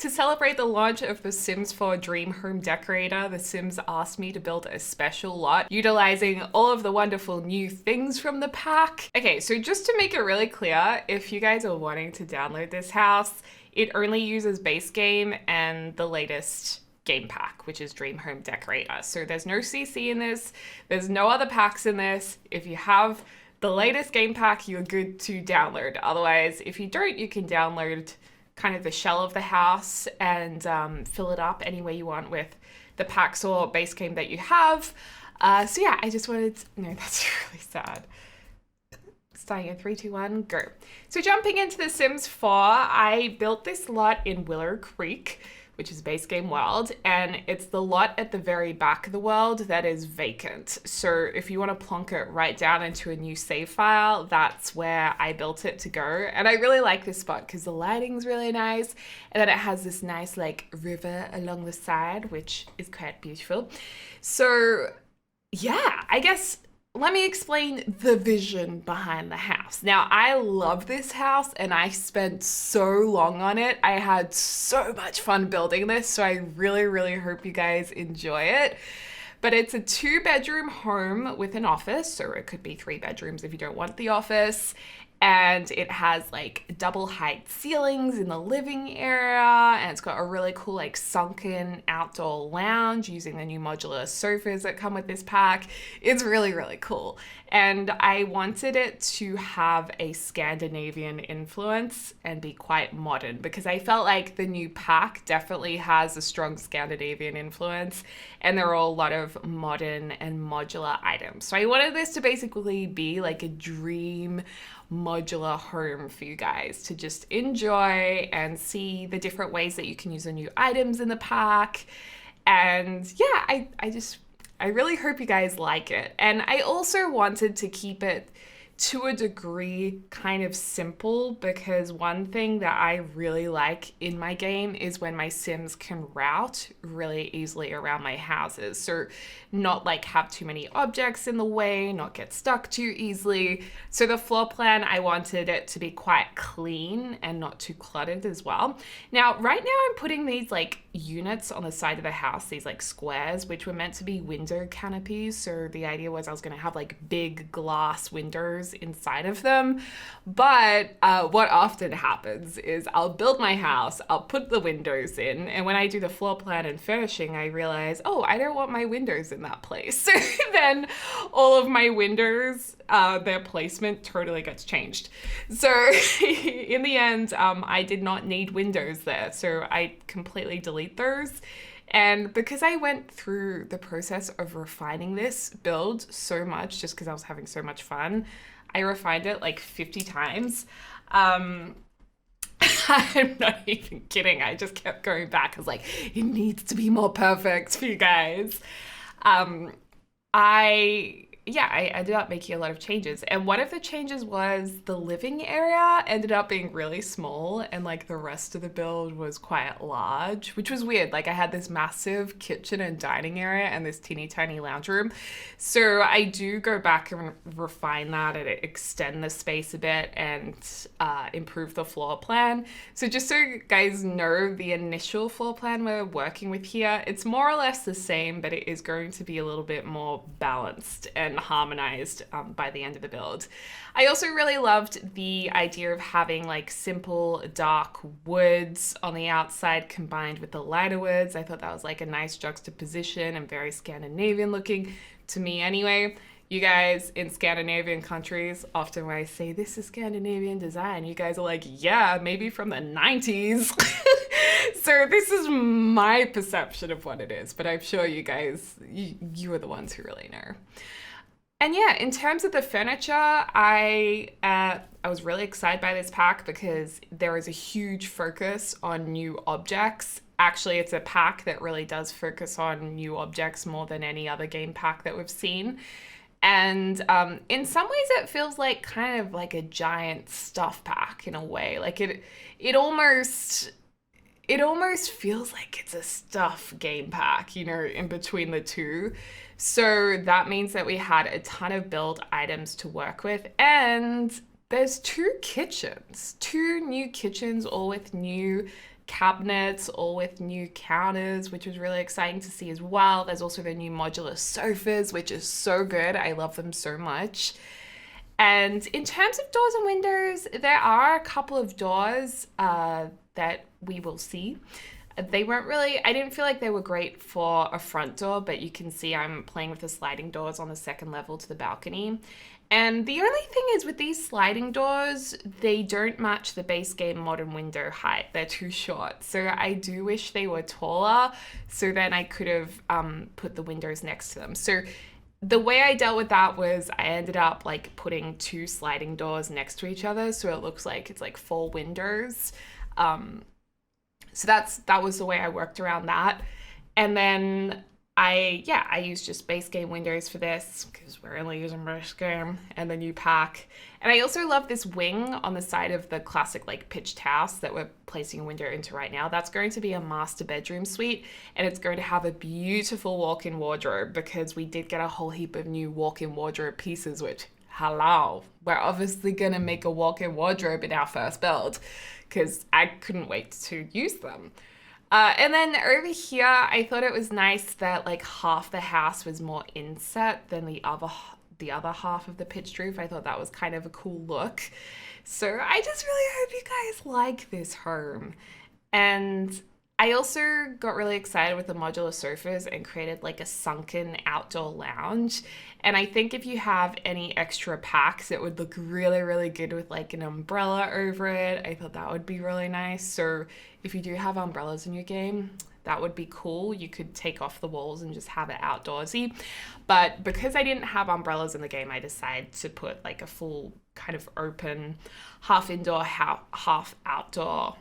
To celebrate the launch of The Sims 4 Dream Home Decorator, The Sims asked me to build a special lot utilizing all of the wonderful new things from the pack. Okay, so just to make it really clear, if you guys are wanting to download this house, it only uses base game and the latest game pack, which is Dream Home Decorator. So there's no CC in this, there's no other packs in this. If you have the latest game pack, you're good to download. Otherwise, if you don't, you can download kind of the shell of the house and fill it up any way you want with the packs or base game that you have. So yeah, I just wanted to, no, that's really sad. Starting in 3, 2, 1, go. So jumping into The Sims 4, I built this lot in Willow Creek, which is base game world, and it's the lot at the very back of the world that is vacant. So if you want to plonk it right down into a new save file, that's where I built it to go. And I really like this spot because the lighting's really nice, and then it has this nice like river along the side, which is quite beautiful. So yeah, I guess let me explain the vision behind the house. Now, I love this house and I spent so long on it. I had so much fun building this, so I really, really hope you guys enjoy it. But it's a 2-bedroom home with an office, or it could be 3 bedrooms if you don't want the office. And it has like double height ceilings in the living area, and it's got a really cool like sunken outdoor lounge using the new modular sofas that come with this pack. It's really, really cool. And I wanted it to have a Scandinavian influence and be quite modern because I felt like the new pack definitely has a strong Scandinavian influence, and there are a lot of modern and modular items. So I wanted this to basically be like a dream modular home for you guys to just enjoy and see the different ways that you can use the new items in the pack. And yeah, I really hope you guys like it. And I also wanted to keep it to a degree kind of simple, because one thing that I really like in my game is when my Sims can route really easily around my houses. So not like have too many objects in the way, not get stuck too easily. So the floor plan, I wanted it to be quite clean and not too cluttered as well. Now, right now I'm putting these like units on the side of the house, these like squares, which were meant to be window canopies. So the idea was I was going to have like big glass windows inside of them. But what often happens is I'll build my house, I'll put the windows in, and when I do the floor plan and furnishing, I realize, oh, I don't want my windows in that place. So then all of my windows, their placement totally gets changed. So in the end, I did not need windows there. So I completely delete those. And because I went through the process of refining this build so much, just because I was having so much fun, I refined it like 50 times. I'm not even kidding. I just kept going back. I was like, it needs to be more perfect for you guys. I ended up making a lot of changes. And one of the changes was the living area ended up being really small, and like the rest of the build was quite large, which was weird. Like I had this massive kitchen and dining area and this teeny tiny lounge room. So I do go back and refine that and extend the space a bit and improve the floor plan. So just so you guys know, the initial floor plan we're working with here, it's more or less the same, but it is going to be a little bit more balanced and harmonized by the end of the build. I also really loved the idea of having like simple dark woods on the outside combined with the lighter woods. I thought that was like a nice juxtaposition and very Scandinavian looking to me anyway. You guys in Scandinavian countries, often when I say this is Scandinavian design, you guys are like, yeah, maybe from the 90s. So this is my perception of what it is, but I'm sure you guys, you are the ones who really know. And yeah, in terms of the furniture, I was really excited by this pack because there is a huge focus on new objects. Actually, it's a pack that really does focus on new objects more than any other game pack that we've seen. And in some ways, it feels like kind of like a giant stuff pack in a way. Like it almost feels like it's a stuff game pack, you know, in between the two. So that means that we had a ton of build items to work with, and there's two new kitchens, all with new cabinets, all with new counters, which was really exciting to see as well. There's also the new modular sofas, which is so good. I love them so much. And in terms of doors and windows, there are a couple of doors that we will see. They weren't really, I didn't feel like they were great for a front door, but you can see I'm playing with the sliding doors on the second level to the balcony. And the only thing is with these sliding doors, they don't match the base game modern window height. They're too short. So I do wish they were taller, so then I could have put the windows next to them. So the way I dealt with that was I ended up like putting two sliding doors next to each other, so it looks like it's like 4 windows. So that was the way I worked around that. And then I used just base game windows for this because we're only using base game and the new pack. And I also love this wing on the side of the classic like pitched house that we're placing a window into right now. That's going to be a master bedroom suite, and it's going to have a beautiful walk-in wardrobe because we did get a whole heap of new walk-in wardrobe pieces, which, hello, we're obviously gonna make a walk-in wardrobe in our first build because I couldn't wait to use them. And then over here, I thought it was nice that like half the house was more inset than the other half of the pitched roof. I thought that was kind of a cool look. So I just really hope you guys like this home. And I also got really excited with the modular sofas and created like a sunken outdoor lounge. And I think if you have any extra packs, it would look really, really good with like an umbrella over it. I thought that would be really nice. So if you do have umbrellas in your game, that would be cool. You could take off the walls and just have it outdoorsy. But because I didn't have umbrellas in the game, I decided to put like a full kind of open, half indoor, half outdoor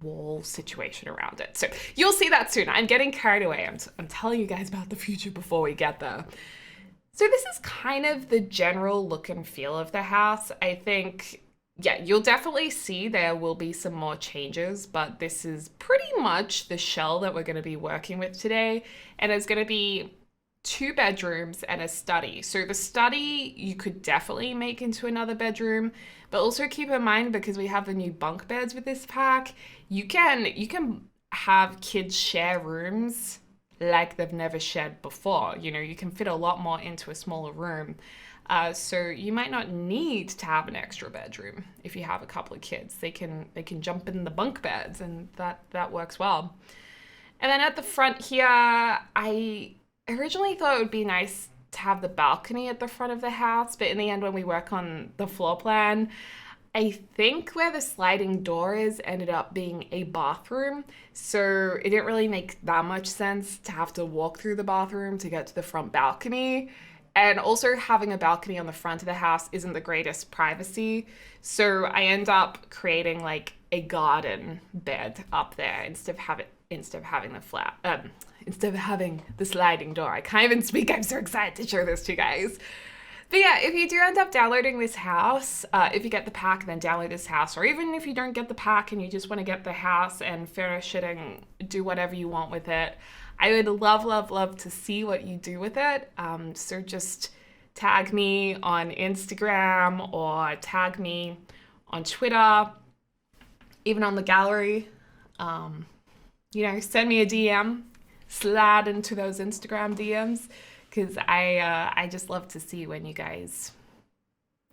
wall situation around it. So you'll see that soon. I'm getting carried away. I'm telling you guys about the future before we get there. So this is kind of the general look and feel of the house. I think, yeah, you'll definitely see there will be some more changes, but this is pretty much the shell that we're going to be working with today. And it's going to be 2 bedrooms and a study. So the study you could definitely make into another bedroom, but also keep in mind, because we have the new bunk beds with this pack, you can have kids share rooms like they've never shared before. You know, you can fit a lot more into a smaller room. So you might not need to have an extra bedroom if you have a couple of kids. They can jump in the bunk beds, and that works well. And then at the front here, I originally thought it would be nice to have the balcony at the front of the house, but in the end, when we work on the floor plan, I think where the sliding door is ended up being a bathroom. So it didn't really make that much sense to have to walk through the bathroom to get to the front balcony. And also having a balcony on the front of the house isn't the greatest privacy. So I end up creating like a garden bed up there instead of having the sliding door. I can't even speak. I'm so excited to show this to you guys. But yeah, if you do end up downloading this house, if you get the pack, then download this house. Or even if you don't get the pack and you just want to get the house and furnish it and do whatever you want with it, I would love, love, love to see what you do with it. So just tag me on Instagram or tag me on Twitter, even on the gallery. Send me a DM, slide into those Instagram DMs, because I just love to see when you guys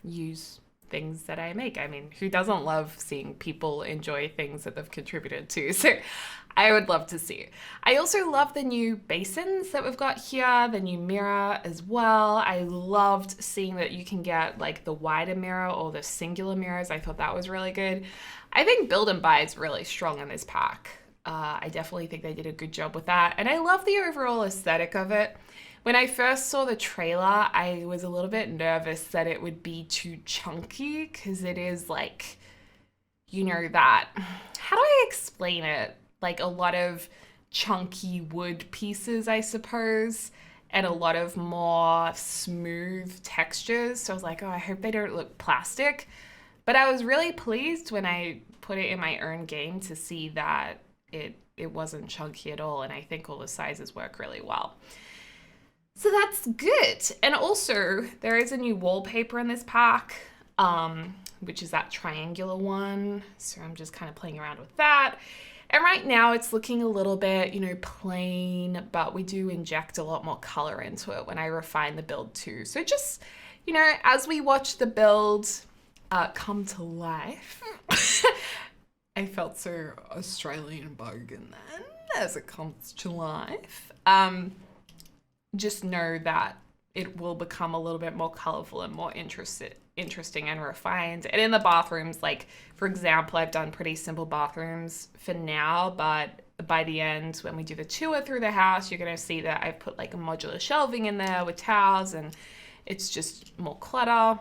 use things that I make. I mean, who doesn't love seeing people enjoy things that they've contributed to? So I would love to see. I also love the new basins that we've got here, the new mirror as well. I loved seeing that you can get like the wider mirror or the singular mirrors. I thought that was really good. I think build and buy is really strong in this pack. I definitely think they did a good job with that. And I love the overall aesthetic of it. When I first saw the trailer, I was a little bit nervous that it would be too chunky, because it is like, that, how do I explain it? Like a lot of chunky wood pieces, I suppose, and a lot of more smooth textures. So I was like, oh, I hope they don't look plastic. But I was really pleased when I put it in my own game to see that it wasn't chunky at all, and I think all the sizes work really well. So that's good. And also, there is a new wallpaper in this pack, which is that triangular one. So I'm just kind of playing around with that. And right now it's looking a little bit, plain, but we do inject a lot more color into it when I refine the build too. So just, as we watch the build come to life, I felt so Australian bogan then, as it comes to life. Just know that it will become a little bit more colorful and more interesting and refined. And in the bathrooms, like, for example, I've done pretty simple bathrooms for now, but by the end, when we do the tour through the house, you're going to see that I've put like a modular shelving in there with towels, and it's just more clutter.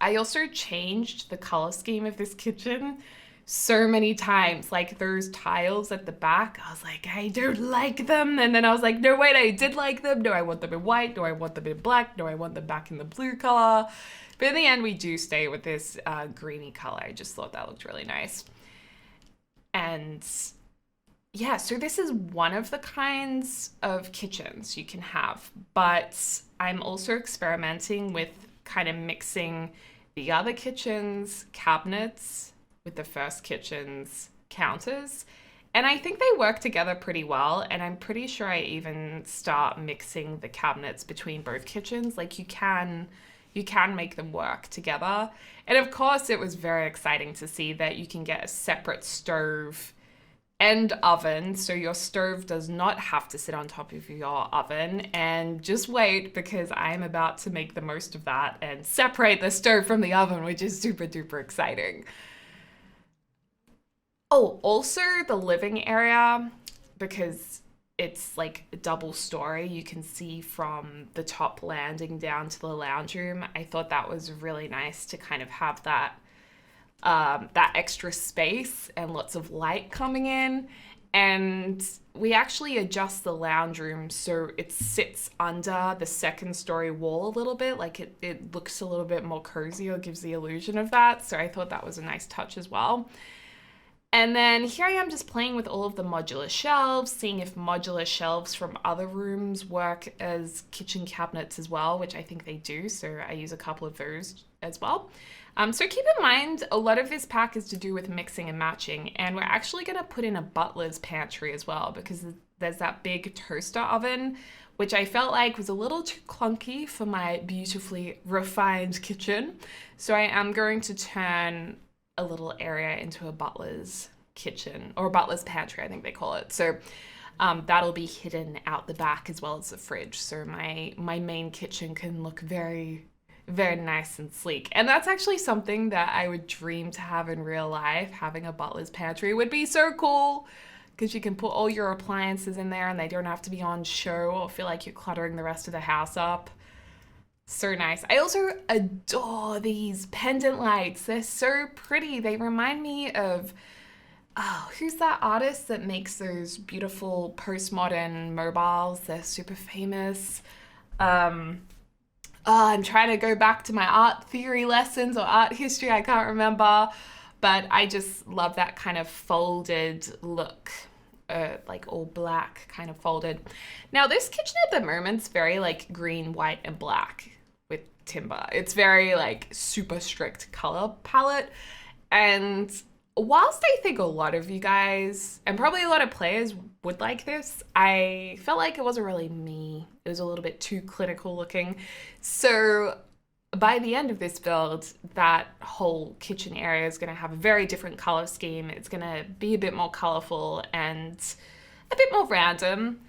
I also changed the color scheme of this kitchen so many times. Like those tiles at the back, I was like, I don't like them. And then I was like, no, wait, I did like them. Do I want them in white? Do I want them in black? Do I want them back in the blue color? But in the end, we do stay with this greeny color. I just thought that looked really nice. And yeah, so this is one of the kinds of kitchens you can have, but I'm also experimenting with kind of mixing the other kitchen's cabinets with the first kitchen's counters. And I think they work together pretty well. And I'm pretty sure I even start mixing the cabinets between both kitchens. Like you can make them work together. And of course, it was very exciting to see that you can get a separate stove and oven, so your stove does not have to sit on top of your oven. And just wait, because I'm about to make the most of that and separate the stove from the oven, which is super duper exciting. Oh, also the living area, because it's like a double story, you can see from the top landing down to the lounge room. I thought that was really nice to kind of have that extra space and lots of light coming in. And we actually adjust the lounge room so it sits under the second story wall a little bit, like it looks a little bit more cozy, or gives the illusion of that. So I thought that was a nice touch as well. And then here I am just playing with all of the modular shelves, seeing if modular shelves from other rooms work as kitchen cabinets as well, which I think they do. So I use a couple of those as well. So keep in mind, a lot of this pack is to do with mixing and matching, and we're actually going to put in a butler's pantry as well, because there's that big toaster oven, which I felt like was a little too clunky for my beautifully refined kitchen. So I am going to turn a little area into a butler's kitchen, or a butler's pantry, I think they call it. So that'll be hidden out the back as well as the fridge. So my main kitchen can look very, very nice and sleek. And that's actually something that I would dream to have in real life. Having a butler's pantry would be so cool, because you can put all your appliances in there and they don't have to be on show or feel like you're cluttering the rest of the house up. So nice. I also adore these pendant lights. They're so pretty. They remind me of, who's that artist that makes those beautiful postmodern mobiles? They're super famous. I'm trying to go back to my art theory lessons or art history. I can't remember, but I just love that kind of folded look, like all black kind of folded. Now this kitchen at the moment's very like green, white, and black with timber. It's very like super strict color palette. And whilst I think a lot of you guys, and probably a lot of players, would like this, I felt like it wasn't really me. It was a little bit too clinical looking. So by the end of this build, that whole kitchen area is going to have a very different color scheme. It's going to be a bit more colorful and a bit more random.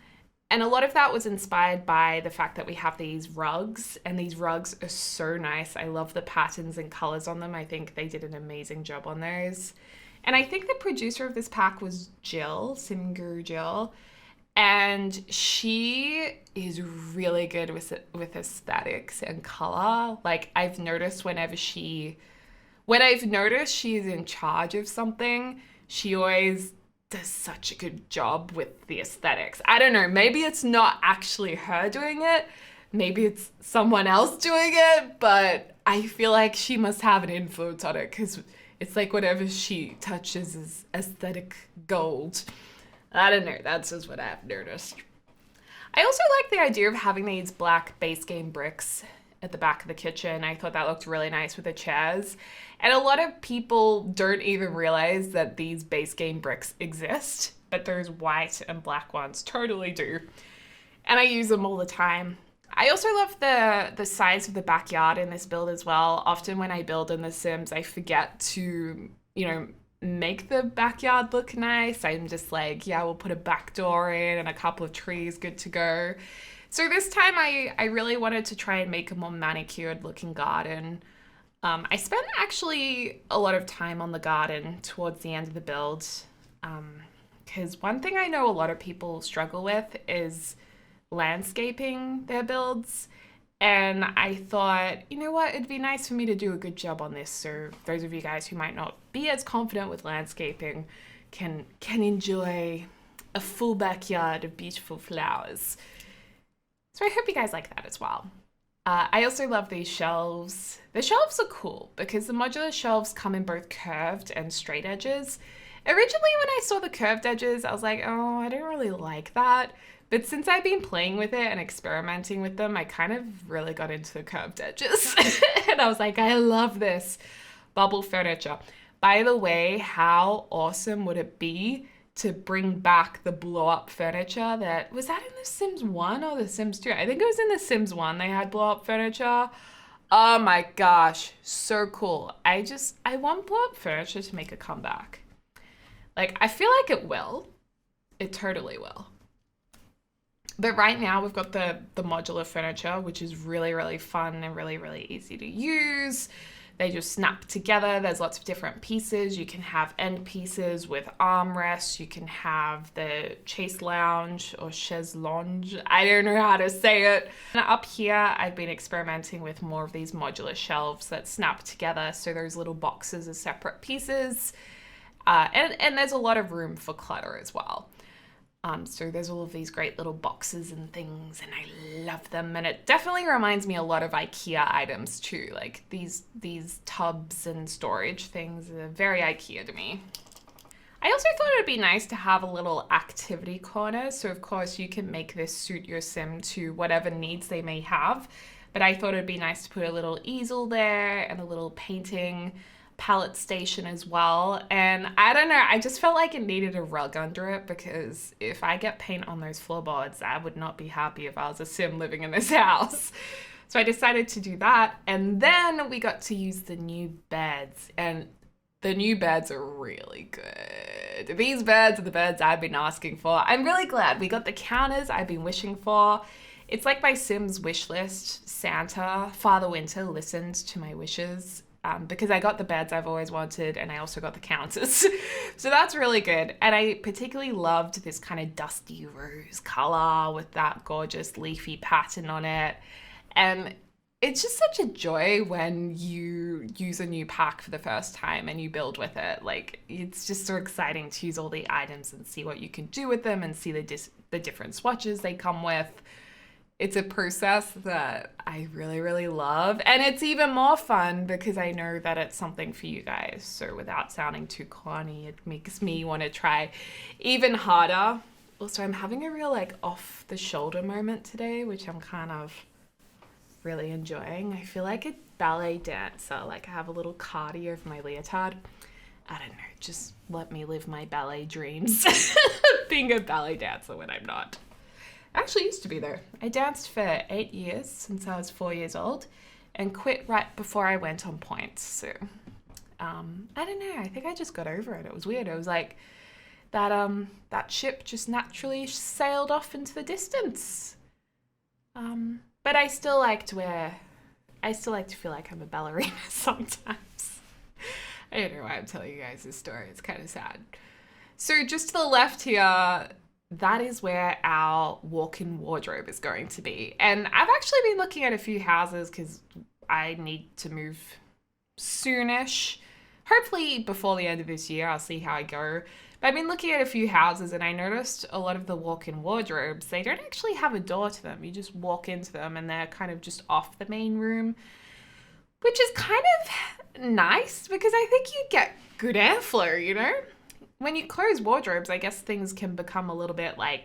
And a lot of that was inspired by the fact that we have these rugs, and these rugs are so nice. I love the patterns and colors on them. I think they did an amazing job on those. And I think the producer of this pack was Jill, Simgur Jill, and she is really good with aesthetics and color. Like I've noticed when I've noticed she's in charge of something, she always does such a good job with the aesthetics. I don't know, maybe it's not actually her doing it, maybe it's someone else doing it, but I feel like she must have an influence on it, because it's like whatever she touches is aesthetic gold. I don't know, that's just what I've noticed. I also like the idea of having these black base game bricks at the back of the kitchen. I thought that looked really nice with the chairs. And a lot of people don't even realize that these base game bricks exist, but those white and black ones totally do. And I use them all the time. I also love the size of the backyard in this build as well. Often when I build in The Sims, I forget to, make the backyard look nice. I'm just like, yeah, we'll put a back door in and a couple of trees, good to go. So this time I really wanted to try and make a more manicured looking garden. I spent actually a lot of time on the garden towards the end of the build, because one thing I know a lot of people struggle with is landscaping their builds. And I thought, you know what, it'd be nice for me to do a good job on this, so those of you guys who might not be as confident with landscaping can enjoy a full backyard of beautiful flowers. So I hope you guys like that as well. I also love these shelves. The shelves are cool because the modular shelves come in both curved and straight edges. Originally when I saw the curved edges, I was like, oh, I don't really like that. But since I've been playing with it and experimenting with them, I kind of really got into the curved edges. And I was like, I love this bubble furniture. By the way, how awesome would it be to bring back the blow-up furniture that... Was that in The Sims 1 or The Sims 2? I think it was in The Sims 1 they had blow-up furniture. Oh my gosh, so cool. I want blow-up furniture to make a comeback. Like, I feel like it will. It totally will. But right now we've got the modular furniture, which is really, really fun and really, really easy to use. They just snap together. There's lots of different pieces. You can have end pieces with armrests. You can have the chaise lounge or chaise lounge. I don't know how to say it. And up here, I've been experimenting with more of these modular shelves that snap together. So those little boxes are separate pieces. And there's a lot of room for clutter as well. So there's all of these great little boxes and things, and I love them. And it definitely reminds me a lot of IKEA items too. Like these tubs and storage things are very IKEA to me. I also thought it'd be nice to have a little activity corner. So of course you can make this suit your sim to whatever needs they may have. But I thought it'd be nice to put a little easel there and a little painting palette station as well. And I don't know, I just felt like it needed a rug under it, because if I get paint on those floorboards, I would not be happy if I was a sim living in this house. So I decided to do that. And then we got to use the new beds, and the new beds are really good. These beds are the beds I've been asking for. I'm really glad we got the counters I've been wishing for. It's like my Sims wish list. Santa, Father Winter listened to my wishes. Because I got the beds I've always wanted, and I also got the counters. So that's really good. And I particularly loved this kind of dusty rose color with that gorgeous leafy pattern on it. And it's just such a joy when you use a new pack for the first time and you build with it. Like, it's just so exciting to use all the items and see what you can do with them and see the different swatches they come with. It's a process that I really, really love. And it's even more fun because I know that it's something for you guys. So without sounding too corny, it makes me want to try even harder. Also, I'm having a real off the shoulder moment today, which I'm kind of really enjoying. I feel like a ballet dancer. Like I have a little cardi over my leotard. I don't know, just let me live my ballet dreams. Being a ballet dancer when I'm not. I actually used to be there. I danced for 8 years since I was 4 years old and quit right before I went on points. So, I don't know. I think I just got over it. It was weird. It was like that ship just naturally sailed off into the distance. But I still like to feel like I'm a ballerina sometimes. I don't know why I'm telling you guys this story. It's kind of sad. So just to the left here, that is where our walk-in wardrobe is going to be. And I've actually been looking at a few houses because I need to move soonish. Hopefully before the end of this year, I'll see how I go. But I've been looking at a few houses and I noticed a lot of the walk-in wardrobes, they don't actually have a door to them. You just walk into them and they're kind of just off the main room, which is kind of nice because I think you get good airflow, you know? When you close wardrobes, I guess things can become a little bit a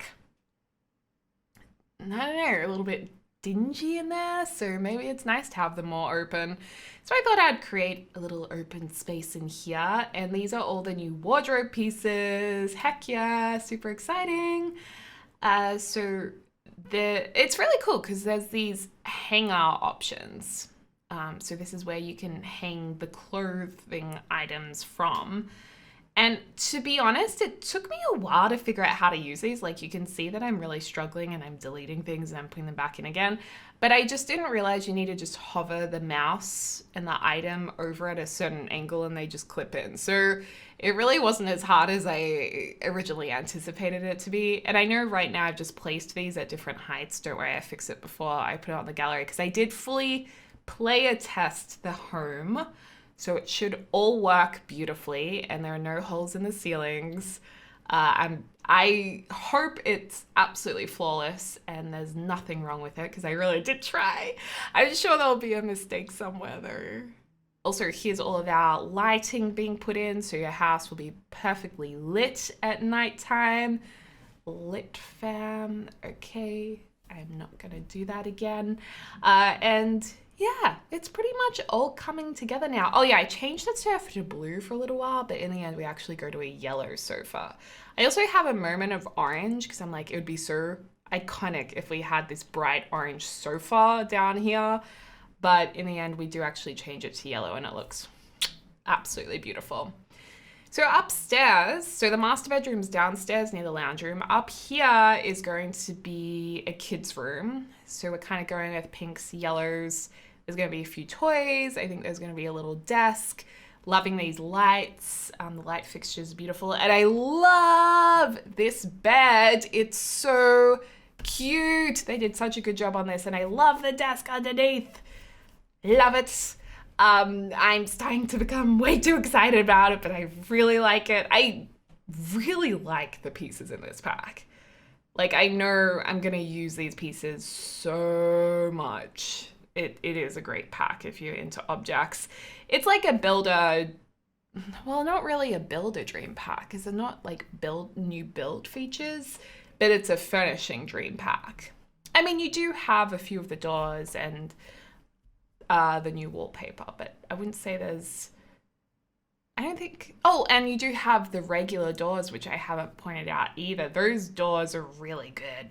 little bit dingy in there, so maybe it's nice to have them more open. So I thought I'd create a little open space in here, and these are all the new wardrobe pieces. Heck yeah, super exciting. So it's really cool because there's these hanger options. So this is where you can hang the clothing items from. And to be honest, it took me a while to figure out how to use these. Like, you can see that I'm really struggling and I'm deleting things and I'm putting them back in again. But I just didn't realize you need to just hover the mouse and the item over at a certain angle and they just clip in. So it really wasn't as hard as I originally anticipated it to be. And I know right now I've just placed these at different heights. Don't worry, I fix it before I put it on the gallery because I did fully player test the home. So it should all work beautifully and there are no holes in the ceilings. I hope it's absolutely flawless and there's nothing wrong with it because I really did try. I'm sure there'll be a mistake somewhere though. Also, here's all of our lighting being put in, so your house will be perfectly lit at nighttime. Lit fam, okay. I'm not gonna do that again. And yeah, it's pretty much all coming together now. Oh yeah, I changed the sofa to blue for a little while, but in the end we actually go to a yellow sofa. I also have a moment of orange because I'm like, it would be so iconic if we had this bright orange sofa down here. But in the end, we do actually change it to yellow and it looks absolutely beautiful. So upstairs, so the master bedroom's downstairs near the lounge room. Up here is going to be a kid's room. So we're kind of going with pinks, yellows. There's going to be a few toys. I think there's going to be a little desk. Loving these lights. The light fixture is beautiful. And I love this bed. It's so cute. They did such a good job on this. And I love the desk underneath. Love it. I'm starting to become way too excited about it, but I really like it. I really like the pieces in this pack. Like, I know I'm going to use these pieces so much. It is a great pack if you're into objects. It's like a builder, well, not really a builder dream pack. Is it not like new build features? But it's a furnishing dream pack. I mean, you do have a few of the doors and the new wallpaper, but I wouldn't say I don't think, oh, and you do have the regular doors, which I haven't pointed out either. Those doors are really good.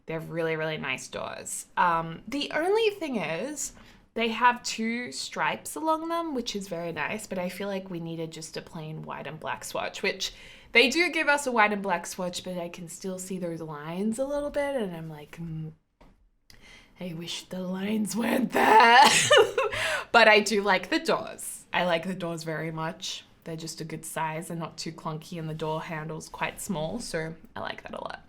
They're really, really nice doors. The only thing is they have 2 stripes along them, which is very nice, but I feel like we needed just a plain white and black swatch, which they do give us a white and black swatch, but I can still see those lines a little bit, and I'm like, I wish the lines weren't there. But I do like the doors. I like the doors very much. They're just a good size and not too clunky, and the door handle's quite small, so I like that a lot.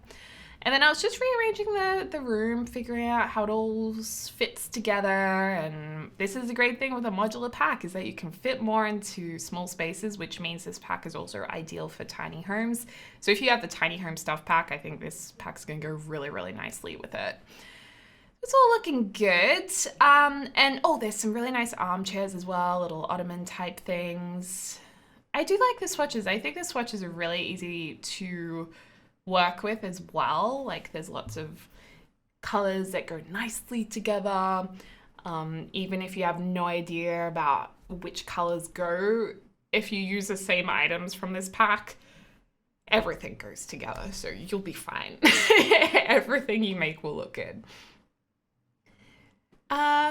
And then I was just rearranging the room, figuring out how it all fits together. And this is a great thing with a modular pack, is that you can fit more into small spaces, which means this pack is also ideal for tiny homes. So if you have the tiny home stuff pack, I think this pack's gonna go really, really nicely with it. It's all looking good. And oh, there's some really nice armchairs as well, little ottoman type things. I do like the swatches. I think the swatches are really easy to work with as well. Like, there's lots of colors that go nicely together. Even if you have no idea about which colors go, if you use the same items from this pack, everything goes together, so you'll be fine. Everything you make will look good.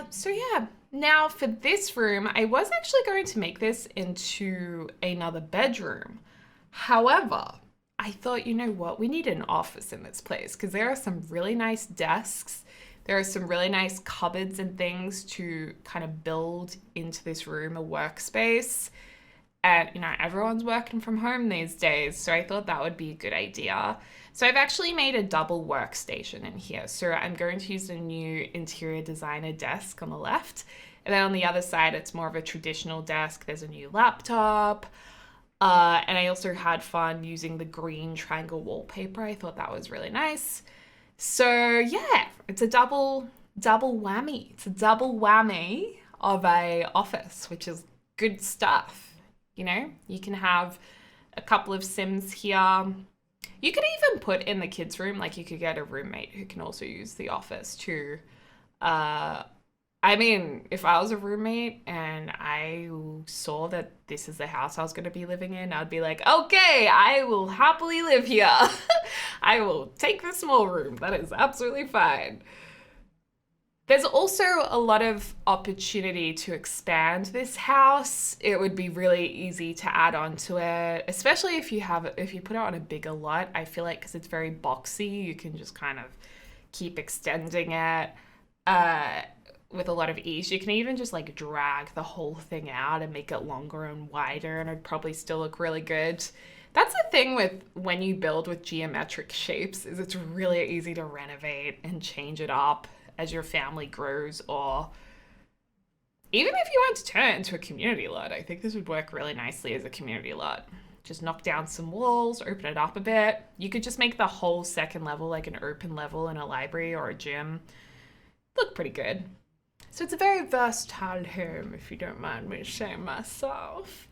So yeah, now for this room, I was actually going to make this into another bedroom. However, I thought, you know what, we need an office in this place because there are some really nice desks. There are some really nice cupboards and things to kind of build into this room, a workspace. And, you know, everyone's working from home these days, so I thought that would be a good idea. So I've actually made a double workstation in here. So I'm going to use the new interior designer desk on the left. And then on the other side, it's more of a traditional desk. There's a new laptop. And I also had fun using the green triangle wallpaper. I thought that was really nice. So yeah, it's a double whammy. It's a double whammy of a office, which is good stuff. You know, you can have a couple of Sims here. You could even put in the kids' room, like you could get a roommate who can also use the office to I mean, if I was a roommate and I saw that this is the house I was going to be living in, I'd be like, okay, I will happily live here. I will take the small room. That is absolutely fine. There's also a lot of opportunity to expand this house. It would be really easy to add on to it, especially if you put it on a bigger lot. I feel like because it's very boxy, you can just kind of keep extending it with a lot of ease. You can even just like drag the whole thing out and make it longer and wider, and it'd probably still look really good. That's the thing with when you build with geometric shapes, is it's really easy to renovate and change it up as your family grows, or even if you want to turn it into a community lot. I think this would work really nicely as a community lot. Just knock down some walls, open it up a bit. You could just make the whole second level like an open level in a library or a gym. Look pretty good. So it's a very versatile home, if you don't mind me saying myself.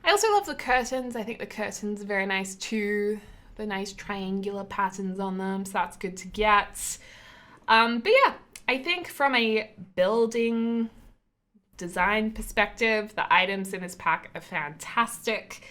I also love the curtains. I think the curtains are very nice too. The nice triangular patterns on them, so that's good to get. But yeah, I think from a building design perspective, the items in this pack are fantastic.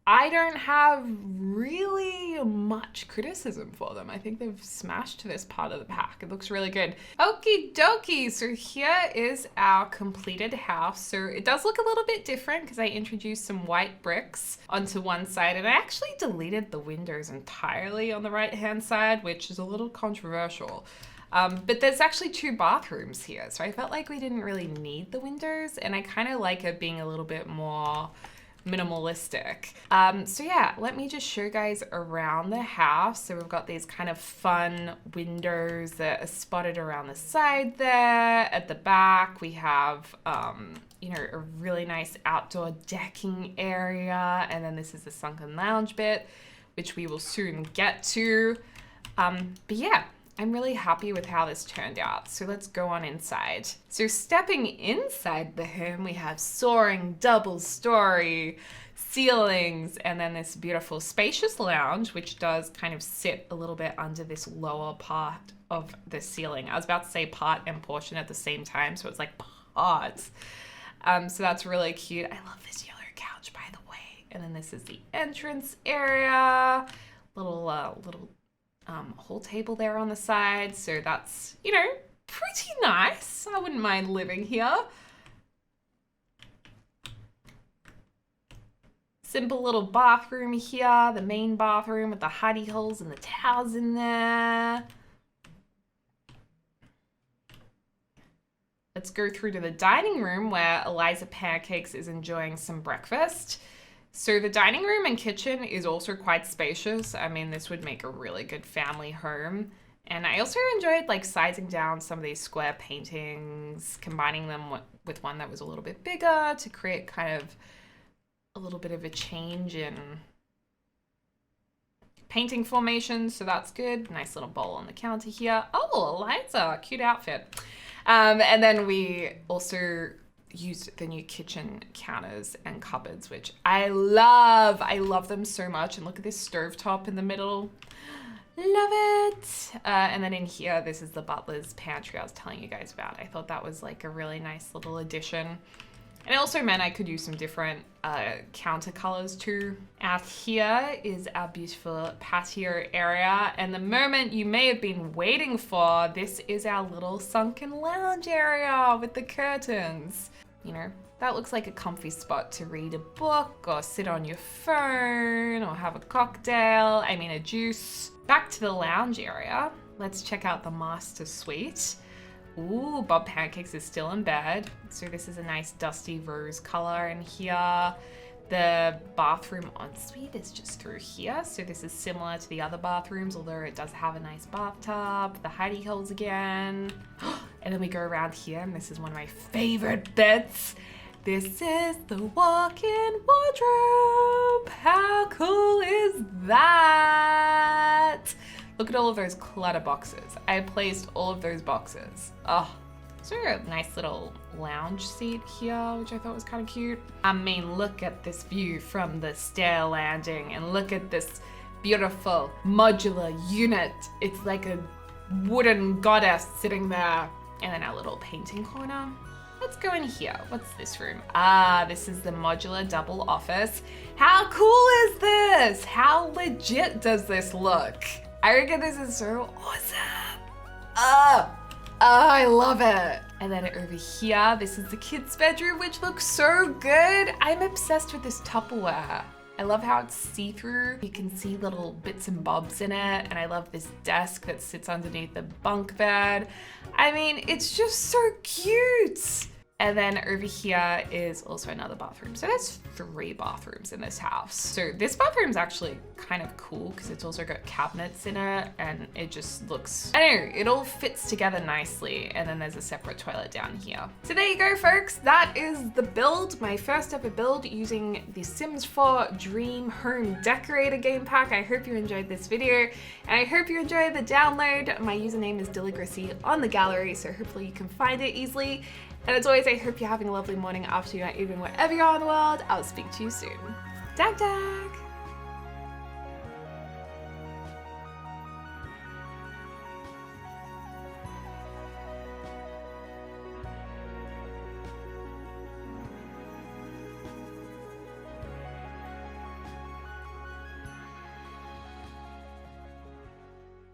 I don't have really much criticism for them. I think they've smashed this part of the pack. It looks really good. Okie dokie, so here is our completed house. So it does look a little bit different because I introduced some white bricks onto one side, and I actually deleted the windows entirely on the right-hand side, which is a little controversial. But there's actually 2 bathrooms here, so I felt like we didn't really need the windows, and I kind of like it being a little bit more minimalistic. So yeah, let me just show you guys around the house. So we've got these kind of fun windows that are spotted around the side there. At the back, we have, you know, a really nice outdoor decking area. And then this is the sunken lounge bit, which we will soon get to. But yeah, I'm really happy with how this turned out. So let's go on inside. So stepping inside the home, we have soaring double-story ceilings, and then this beautiful spacious lounge, which does kind of sit a little bit under this lower part of the ceiling. I was about to say part and portion at the same time, so it's like parts. So that's really cute. I love this yellow couch, by the way. And then this is the entrance area. Little whole table there on the side, so that's, you know, pretty nice. I wouldn't mind living here. Simple little bathroom here, the main bathroom with the hidey holes and the towels in there. Let's go through to the dining room where Eliza Pancakes is enjoying some breakfast. So the dining room and kitchen is also quite spacious. I mean, this would make a really good family home. And I also enjoyed like sizing down some of these square paintings, combining them with one that was a little bit bigger to create kind of a little bit of a change in painting formation. So that's good. Nice little bowl on the counter here. Oh, Eliza, cute outfit. And then we also used the new kitchen counters and cupboards, which I love. I love them so much. And look at this stovetop in the middle. Love it. And then in here, this is the butler's pantry I was telling you guys about. I thought that was like a really nice little addition. And it also meant I could use some different counter colors too. Out here is our beautiful patio area. And the moment you may have been waiting for, this is our little sunken lounge area with the curtains. You know, that looks like a comfy spot to read a book or sit on your phone or have a cocktail, a juice. Back to the lounge area. Let's check out the master suite. Ooh, Bob Pancakes is still in bed. So this is a nice dusty rose color in here. The bathroom ensuite is just through here. So this is similar to the other bathrooms, although it does have a nice bathtub. The hidey holes again. And then we go around here, and this is one of my favorite bits. This is the walk-in wardrobe. How cool is that? Look at all of those clutter boxes. I placed all of those boxes. Oh, so a nice little lounge seat here, which I thought was kind of cute. I mean, look at this view from the stair landing, and look at this beautiful modular unit. It's like a wooden goddess sitting there. And then our little painting corner. Let's go in here. What's this room? This is the modular double office. How cool is this? How legit does this look? I reckon this is so awesome. I love it. And then over here, this is the kids' bedroom, which looks so good. I'm obsessed with this Tupperware. I love how it's see-through. You can see little bits and bobs in it. And I love this desk that sits underneath the bunk bed. I mean, it's just so cute. And then over here is also another bathroom. So there's 3 bathrooms in this house. So this bathroom's actually kind of cool because it's also got cabinets in it and it just looks, I don't know, it all fits together nicely. And then there's a separate toilet down here. So there you go, folks. That is the build, my first ever build using the Sims 4 Dream Home Decorator game pack. I hope you enjoyed this video and I hope you enjoyed the download. My username is Deligracy on the gallery, so hopefully you can find it easily. And as always, I hope you're having a lovely morning, afternoon, or evening, wherever you are in the world. I'll speak to you soon. Dag dag!